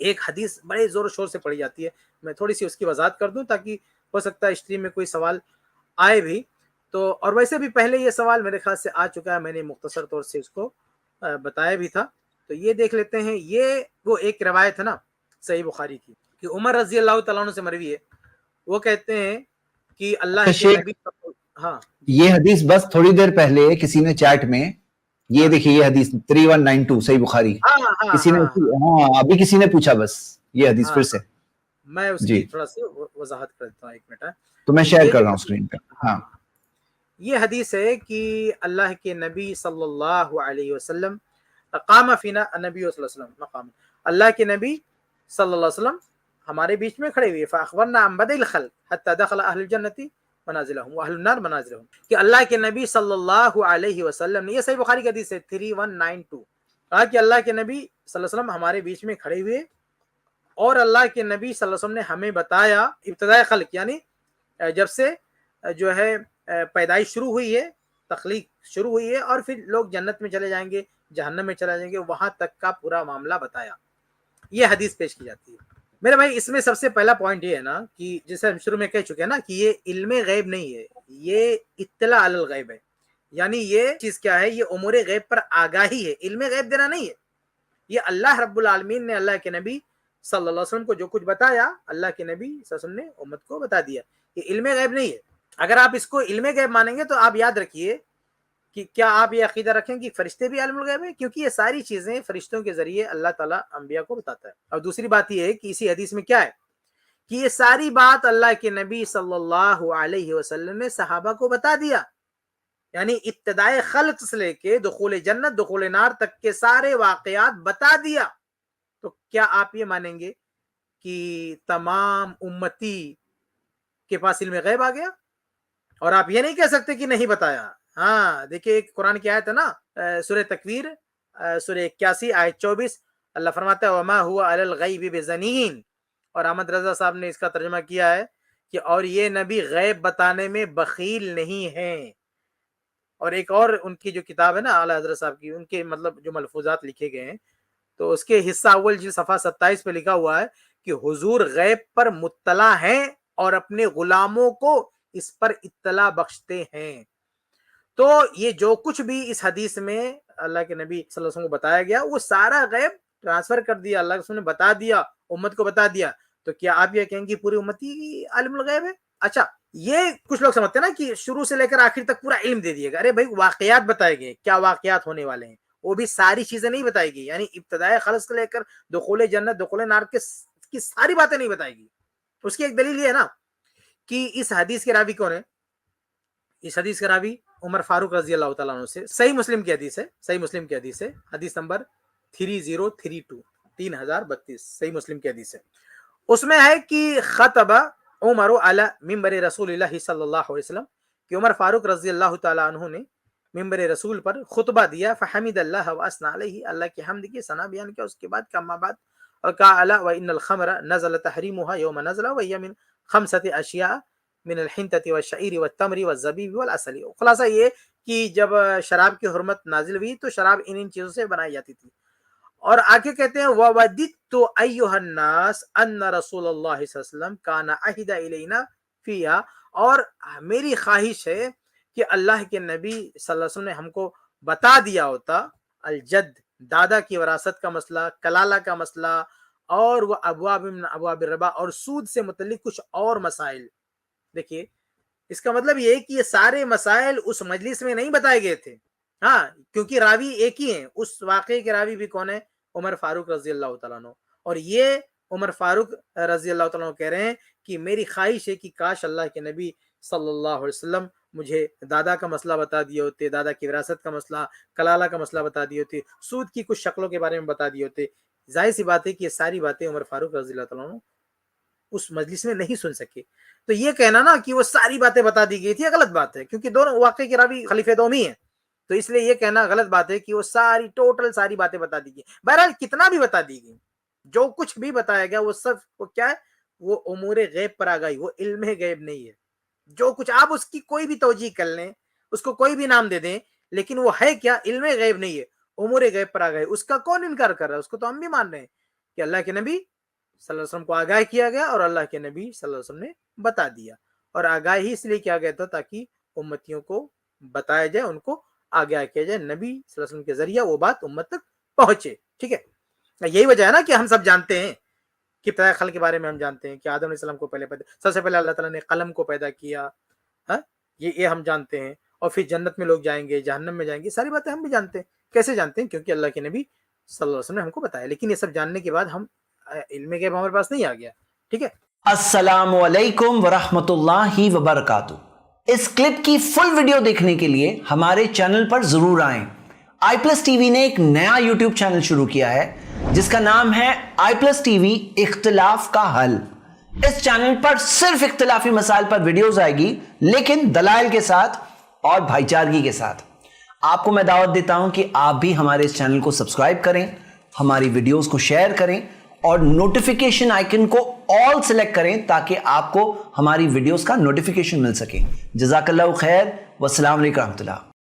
ایک حدیث بڑے زور و شور سے پڑھی جاتی ہے، میں تھوڑی سی اس کی وضاحت کر دوں تاکہ ہو سکتا ہے اسٹریم میں کوئی سوال آئے بھی. تو اور ویسے بھی پہلے یہ سوال میرے خیال سے آ چکا ہے، میں نے مختصر طور سے اس کو بتایا بھی تھا. تو یہ دیکھ لیتے ہیں. یہ وہ ایک روایت ہے نا صحیح بخاری کی کہ عمر رضی اللہ تعالیٰ عنہ سے مروی ہے، وہ کہتے ہیں کہ اللہ کے نبی. ہاں یہ حدیث بس تھوڑی دیر پہلے کسی نے چیٹ میں یہ دیکھیے یہ حدیث 3192 صحیح بخاری کسی نے ابھی کسی نے پوچھا بس یہ حدیث پھر سے میں اس کی تھوڑا سی وضاحت کرتا ہوں. ایک منٹ تو میں شیئر کر رہا ہوں اسکرین پہ. ہاں یہ حدیث ہے کہ اللہ کے نبی صلی اللہ علیہ وسلم قام فینا نبی صلی اللہ علیہ وسلم مقام، اللہ کے نبی صلی اللہ علیہ وسلم ہمارے بیچ میں کھڑے ہوئے. فاخبرنا عن بدء الخلق حتى دخل اهل الجنة منازلهم واهل النار منازلهم، کہ اللہ کے نبی صلی اللہ علیہ وسلم نے، یہ صحیح بخاری کی حدیث ہے 3192، کہا کہ اللہ کے نبی صلی اللہ علیہ وسلم ہمارے بیچ میں کھڑے ہوئے اور اللہ کے نبی صلی اللہ علیہ وسلم نے ہمیں بتایا ابتداء خلق، یعنی جب سے جو ہے پیدائش شروع ہوئی ہے، تخلیق شروع ہوئی ہے، اور پھر لوگ جنت میں چلے جائیں گے، جہنم میں چلے جائیں گے، وہاں تک کا پورا معاملہ بتایا. یہ حدیث پیش کی جاتی ہے. میرے بھائی اس میں سب سے پہلا پوائنٹ یہ ہے نا کہ جیسے ہم شروع میں کہہ چکے ہیں نا کہ یہ علم غیب نہیں ہے، یہ اطلاع علی الغیب ہے. یعنی یہ چیز کیا ہے؟ یہ امور غیب پر آگاہی ہے، علم غیب دینا نہیں ہے. یہ اللہ رب العالمین نے اللہ کے نبی صلی اللہ علیہ وسلم کو جو کچھ بتایا، اللہ کے نبی صلی اللہ علیہ وسلم نے امت کو بتا دیا. یہ علم غیب نہیں ہے. اگر آپ اس کو علم غیب مانیں گے تو آپ یاد رکھیے کہ کیا آپ یہ عقیدہ رکھیں کہ فرشتے بھی عالم الغیب ہیں؟ کیونکہ یہ ساری چیزیں فرشتوں کے ذریعے اللہ تعالیٰ انبیاء کو بتاتا ہے. اور دوسری بات یہ ہے کہ اسی حدیث میں کیا ہے کہ یہ ساری بات اللہ کے نبی صلی اللہ علیہ وسلم نے صحابہ کو بتا دیا. یعنی ابتدائے خلق سے لے کے دخول جنت دخول نار تک کے سارے واقعات بتا دیا. تو کیا آپ یہ مانیں گے کہ تمام امتی کے پاس علم غیب آ گیا؟ اور آپ یہ نہیں کہہ سکتے کہ نہیں بتایا. ہاں دیکھیں ایک قرآن کی آیت ہے نا سورہ تکویر سورہ 81 آیت 24، اللہ فرماتا ہے وما ہوا علی الغیب بضنین، اور احمد رضا صاحب نے اس کا ترجمہ کیا ہے کہ اور یہ نبی غیب بتانے میں بخیل نہیں ہیں. اور ایک اور ان کی جو کتاب ہے نا اعلی حضرت صاحب کی، ان کے مطلب جو ملفوظات لکھے گئے ہیں تو اس کے حصہ اول جلد صفحہ 27 پہ لکھا ہوا ہے کہ حضور غیب پر مطلع ہیں اور اپنے غلاموں کو اس پر اطلاع بخشتے ہیں. تو یہ جو کچھ بھی اس حدیث میں اللہ کے نبی صلی اللہ علیہ وسلم کو بتایا گیا وہ سارا غیب ٹرانسفر کر دیا، اللہ کے رسول نے بتا دیا، امت کو بتا دیا. تو کیا آپ یہ کہیں گے پوری امتی عالم الغیب ہے؟ اچھا یہ کچھ لوگ سمجھتے ہیں نا کہ شروع سے لے کر آخر تک پورا علم دے دیے گا. ارے بھائی واقعات بتائے گئے، کیا واقعات ہونے والے ہیں، وہ بھی ساری چیزیں نہیں بتائے گی. یعنی ابتدائے خلق سے لے کر دخول جنت دخول نار کی ساری باتیں نہیں بتائے گی. اس کی ایک دلیل یہ ہے نا کہ اس حدیث کے راوی کون ہے؟ اس حدیث کے راوی عمر فاروق رضی اللہ تعالیٰ عنہ سے. صحیح مسلم کی حدیث ہے، صحیح مسلم کی حدیث ہے، حدیث نمبر 3032 3032 صحیح مسلم کی حدیث ہے. اس میں ہے کہ خطب عمر علی منبر رسول اللہ صلی اللہ علیہ وسلم، کہ عمر فاروق رضی اللہ تعالیٰ عنہ نے منبر رسول پر خطبہ دیا. فحمد اللہ واثنى علیہ، اللہ کی حمد کی ثنا بیان کیا. اس کے بعد کما بعد اور کہا الا وان الخمر نزل تحریمها یوم نزل وهي من 5 اشیاء من الحنطة والشعیر والتمر والزبیب والعسل. خلاصہ یہ کہ جب شراب کی حرمت نازل ہوئی تو شراب ان چیزوں سے بنائی جاتی تھی. اور آگے کہتے ہیں وَوَدِدْتُ أَيُّهَا النَّاسِ أَنَّ رَسُولَ اللَّهِ صلی اللہ علیہ وسلم كَانَ أَحِدَ إِلَيْنَا فِيهَا، اور میری خواہش ہے کہ اللہ کے نبی صلی اللہ علیہ وسلم نے ہم کو بتا دیا ہوتا الجد دادا کی وراثت کا مسئلہ، کلالہ کا مسئلہ، اور وہ ابواب من ابواب الربا اور سود سے متعلق کچھ اور مسائل. دیکھیے اس کا مطلب یہ ہے کہ یہ سارے مسائل اس مجلس میں نہیں بتائے گئے تھے. ہاں کیونکہ راوی ایک ہی ہیں، اس واقعے کے راوی بھی کون ہے؟ عمر فاروق رضی اللہ تعالیٰ عنہ. اور یہ عمر فاروق رضی اللہ تعالیٰ عنہ کہہ رہے ہیں کہ میری خواہش ہے کہ کاش اللہ کے نبی صلی اللہ علیہ وسلم مجھے دادا کا مسئلہ بتا دیے ہوتے، دادا کی وراثت کا مسئلہ، کلالہ کا مسئلہ بتا دیے ہوتے، سود کی کچھ شکلوں کے بارے میں بتا دیے ہوتے. ظاہر سی بات ہے کہ یہ ساری باتیں عمر فاروق رضی اللہ تعالیٰ عنہ اس مجلس میں نہیں سن سکے. تو یہ کہنا نا کہ وہ ساری باتیں بتا دی گئی تھی یہ غلط بات ہے، کیونکہ دونوں واقعے کے راوی خلیفہ دومی ہیں. تو اس لیے یہ کہنا غلط بات ہے کہ وہ ساری ٹوٹل ساری باتیں بتا دی گئی. بہرحال کتنا بھی بتا دی گئی، جو کچھ بھی بتایا گیا وہ سب وہ کیا ہے؟ وہ امور غیب پر آ گئی، وہ علم غیب نہیں ہے. جو کچھ آپ اس کی کوئی بھی توجیہ کر لیں، اس کو کوئی بھی نام دے دیں، لیکن وہ ہے کیا؟ علم غیب نہیں ہے، امور غیب پر آ گئے. اس کا کون انکار کر رہا ہے؟ اس کو تو ہم بھی مان رہے ہیں کہ اللہ کے نبی صلی اللہ علیہ وسلم کو آگاہ کیا گیا اور اللہ کے نبی صلی اللہ علیہ وسلم نے بتا دیا. اور آگاہی اس لیے کیا گیا تھا تاکہ امتیوں کو بتایا جائے, ان کو آگاہ کیا جائے, نبی صلی اللہ علیہ وسلم کے ذریعہ وہ بات امت تک پہنچے. ٹھیک ہے, یہی وجہ ہے نا کہ ہم سب جانتے ہیں کہ ابتداء خلق کے بارے میں ہم جانتے ہیں کہ آدم علیہ السلام کو سب سے پہلے اللہ تعالیٰ نے قلم کو پیدا کیا. یہ ہم جانتے ہیں. اور پھر جنت میں لوگ جائیں گے, جہنم میں جائیں گے, ساری باتیں ہم بھی جانتے ہیں. کیسے جانتے ہیں؟ کیونکہ اللہ کے نبی صلی اللہ علیہ وسلم نے ہم کو بتایا. لیکن یہ سب جاننے کے بعد ہم علم غیب ہمارے پاس نہیں آ گیا. ٹھیک ہے. السلام علیکم ورحمۃ اللہ وبرکاتہ. اس کلپ کی فل ویڈیو دیکھنے کے لیے ہمارے چینل پر ضرور آئیں. آئی پلس ٹی وی نے ایک نیا یوٹیوب چینل شروع کیا ہے جس کا نام ہے آئی پلس ٹی وی اختلاف کا حل. اس چینل پر صرف اختلافی مسائل پر ویڈیوز آئے گی, لیکن دلائل کے ساتھ اور بھائی چارگی کے ساتھ. آپ کو میں دعوت دیتا ہوں کہ آپ بھی ہمارے اس چینل کو سبسکرائب کریں, ہماری ویڈیوز کو شیئر کریں اور نوٹیفیکیشن آئیکن کو آل سلیکٹ کریں تاکہ آپ کو ہماری ویڈیوز کا نوٹیفیکیشن مل سکے. جزاک اللہ خیر. والسلام علیکم ورحمۃ اللہ.